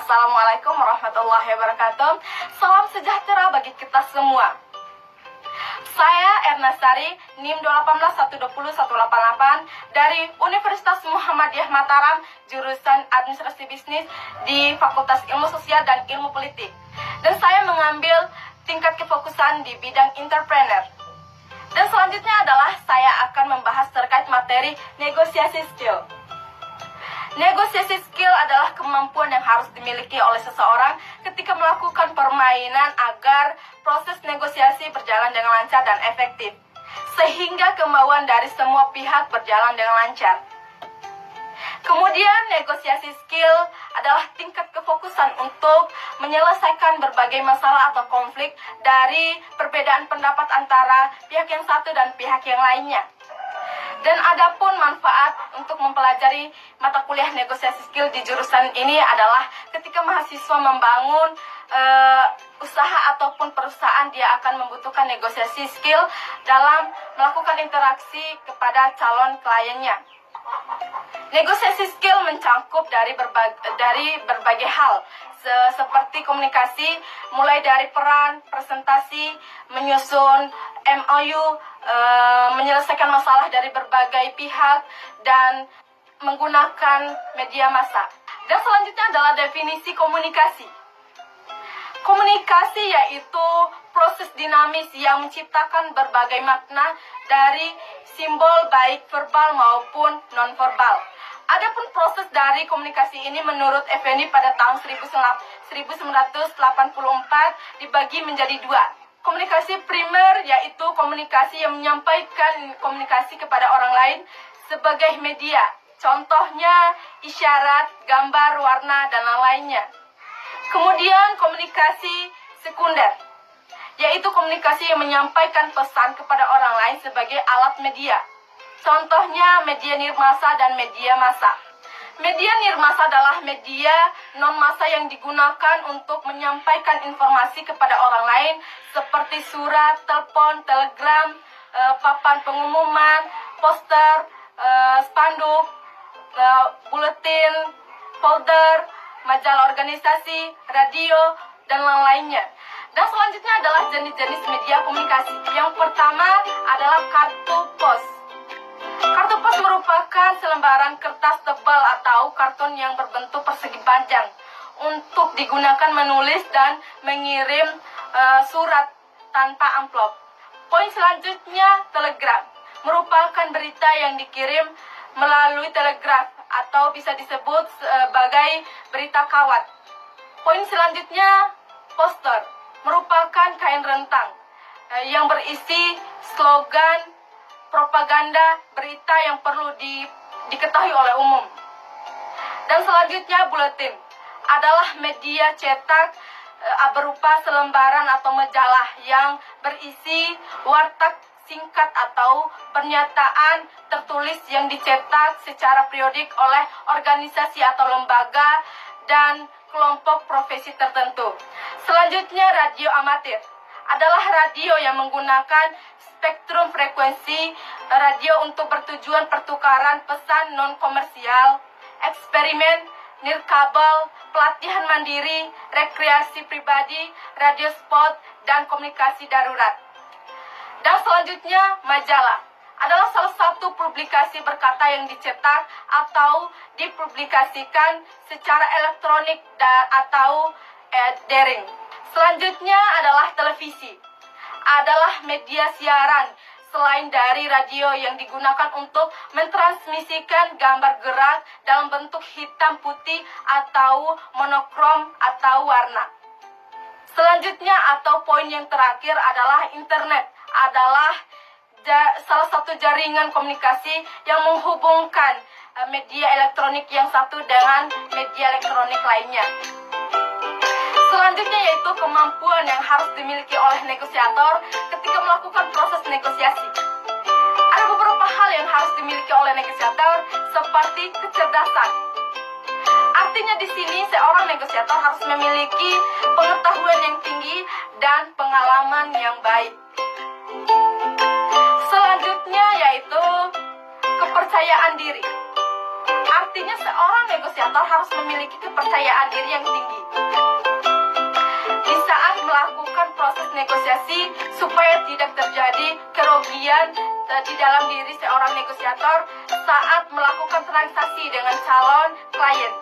Assalamualaikum warahmatullahi wabarakatuh. Salam sejahtera bagi kita semua. Saya Erna Sari, NIM 28120-188 dari Universitas Muhammadiyah Mataram, jurusan Administrasi Bisnis di Fakultas Ilmu Sosial dan Ilmu Politik. Dan saya mengambil tingkat kefokusan di bidang entrepreneur. Dan selanjutnya adalah saya akan membahas terkait materi negosiasi skill. Negosiasi skill adalah kemampuan yang harus dimiliki oleh seseorang ketika melakukan permainan agar proses negosiasi berjalan dengan lancar dan efektif, sehingga kemauan dari semua pihak berjalan dengan lancar. Kemudian, negosiasi skill adalah tingkat kefokusan untuk menyelesaikan berbagai masalah atau konflik dari perbedaan pendapat antara pihak yang satu dan pihak yang lainnya. Dan adapun manfaat untuk mempelajari mata kuliah negosiasi skill di jurusan ini adalah ketika mahasiswa membangun usaha ataupun perusahaan, dia akan membutuhkan negosiasi skill dalam melakukan interaksi kepada calon kliennya. Negosiasi skill mencangkup dari berbagai hal, seperti komunikasi, mulai dari peran, presentasi, menyusun MOU, menyelesaikan masalah dari berbagai pihak, dan menggunakan media massa. Dan selanjutnya adalah definisi komunikasi. Komunikasi yaitu proses dinamis yang menciptakan berbagai makna dari simbol baik verbal maupun nonverbal. Adapun proses dari komunikasi ini menurut Effendi pada tahun 1984 dibagi menjadi dua. Komunikasi primer yaitu komunikasi yang menyampaikan komunikasi kepada orang lain sebagai media. Contohnya isyarat, gambar, warna, dan lain-lainnya. Kemudian komunikasi sekunder, yaitu komunikasi yang menyampaikan pesan kepada orang lain sebagai alat media. Contohnya media nirmasa dan media massa. Media nirmasa adalah media non-massa yang digunakan untuk menyampaikan informasi kepada orang lain seperti surat, telepon, telegram, papan pengumuman, poster, spanduk, buletin, folder, majalah organisasi, radio, dan lain-lainnya. Dan selanjutnya adalah jenis-jenis media komunikasi. Yang pertama adalah kartu pos. Kartu pos merupakan selembaran kertas tebal atau karton yang berbentuk persegi panjang untuk digunakan menulis dan mengirim surat tanpa amplop. Poin selanjutnya, telegram. Merupakan berita yang dikirim melalui telegraf atau bisa disebut sebagai berita kawat. Poin selanjutnya, poster. Merupakan kain rentang yang berisi slogan, propaganda, berita yang perlu diketahui oleh umum. Dan selanjutnya, buletin adalah media cetak berupa selembaran atau majalah yang berisi warta singkat atau pernyataan tertulis yang dicetak secara periodik oleh organisasi atau lembaga dan kelompok profesi tertentu. Selanjutnya, radio amatir adalah radio yang menggunakan spektrum frekuensi radio untuk bertujuan pertukaran pesan non-komersial, eksperimen, nirkabel, pelatihan mandiri, rekreasi pribadi, radio spot, dan komunikasi darurat. Dan selanjutnya, majalah adalah salah satu publikasi berkata yang dicetak atau dipublikasikan secara elektronik atau daring. Selanjutnya adalah televisi. Adalah media siaran selain dari radio yang digunakan untuk mentransmisikan gambar gerak dalam bentuk hitam putih atau monokrom atau warna. Selanjutnya atau poin yang terakhir adalah internet. Adalah salah satu jaringan komunikasi yang menghubungkan media elektronik yang satu dengan media elektronik lainnya. Selanjutnya yaitu kemampuan yang harus dimiliki oleh negosiator ketika melakukan proses negosiasi. Ada beberapa hal yang harus dimiliki oleh negosiator seperti kecerdasan. Artinya di sini seorang negosiator harus memiliki pengetahuan yang tinggi dan pengalaman yang baik. Selanjutnya yaitu kepercayaan diri. Artinya seorang negosiator harus memiliki kepercayaan diri yang tinggi di saat melakukan proses negosiasi supaya tidak terjadi kerugian di dalam diri seorang negosiator saat melakukan transaksi dengan calon klien.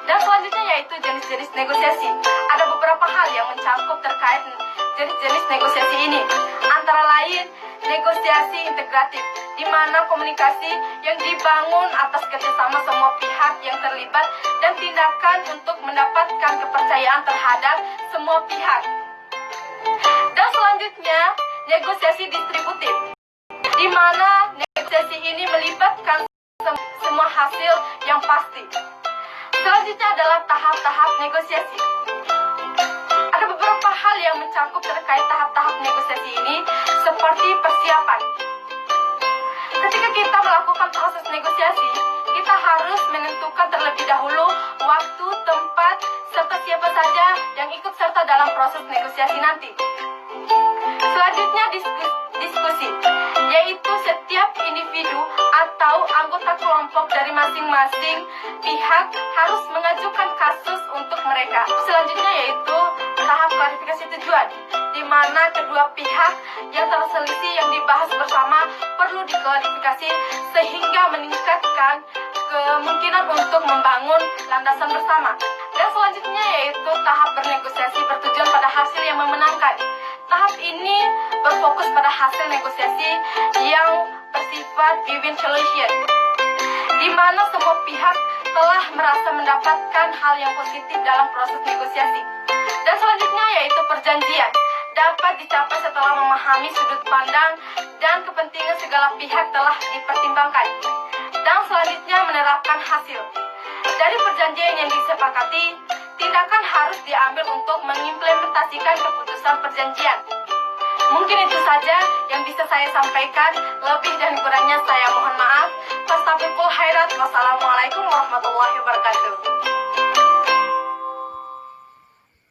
Dan selanjutnya yaitu jenis-jenis negosiasi. Ada beberapa hal yang mencakup terkait jenis-jenis negosiasi ini. Antara lain, negosiasi integratif, di mana komunikasi yang dibangun atas kerjasama semua pihak yang terlibat dan tindakan untuk mendapatkan kepercayaan terhadap semua pihak. Dan selanjutnya, negosiasi distributif, di mana negosiasi ini melibatkan semua hasil yang pasti. Selanjutnya adalah tahap-tahap negosiasi. Ada beberapa hal yang mencakup terkait tahap-tahap negosiasi ini, seperti persiapan. Ketika kita melakukan proses negosiasi, kita harus menentukan terlebih dahulu waktu, tempat, serta siapa saja yang ikut serta dalam proses negosiasi nanti. Selanjutnya diskusi, yaitu setiap individu atau anggota kelompok dari masing-masing pihak harus mengajukan kasus untuk mereka. Selanjutnya yaitu tahap klarifikasi tujuan, di mana kedua pihak yang terselisih yang dibahas bersama perlu diklarifikasi sehingga meningkatkan kemungkinan untuk membangun landasan bersama. Dan selanjutnya yaitu tahap bernegosiasi bertujuan pada hasil yang memenangkan. Tahap ini berfokus pada hasil negosiasi yang bersifat win-win solution, di mana semua pihak telah merasa mendapatkan hal yang positif dalam proses negosiasi. Dan selanjutnya yaitu perjanjian, dapat dicapai setelah memahami sudut pandang dan kepentingan segala pihak telah dipertimbangkan. Dan selanjutnya menerapkan hasil dari perjanjian yang disepakati. Tindakan harus diambil untuk mengimplementasikan keputusan perjanjian. Mungkin itu saja yang bisa saya sampaikan. Lebih dan kurangnya saya mohon maaf. Fastabiqul khairat. Wassalamualaikum warahmatullahi wabarakatuh.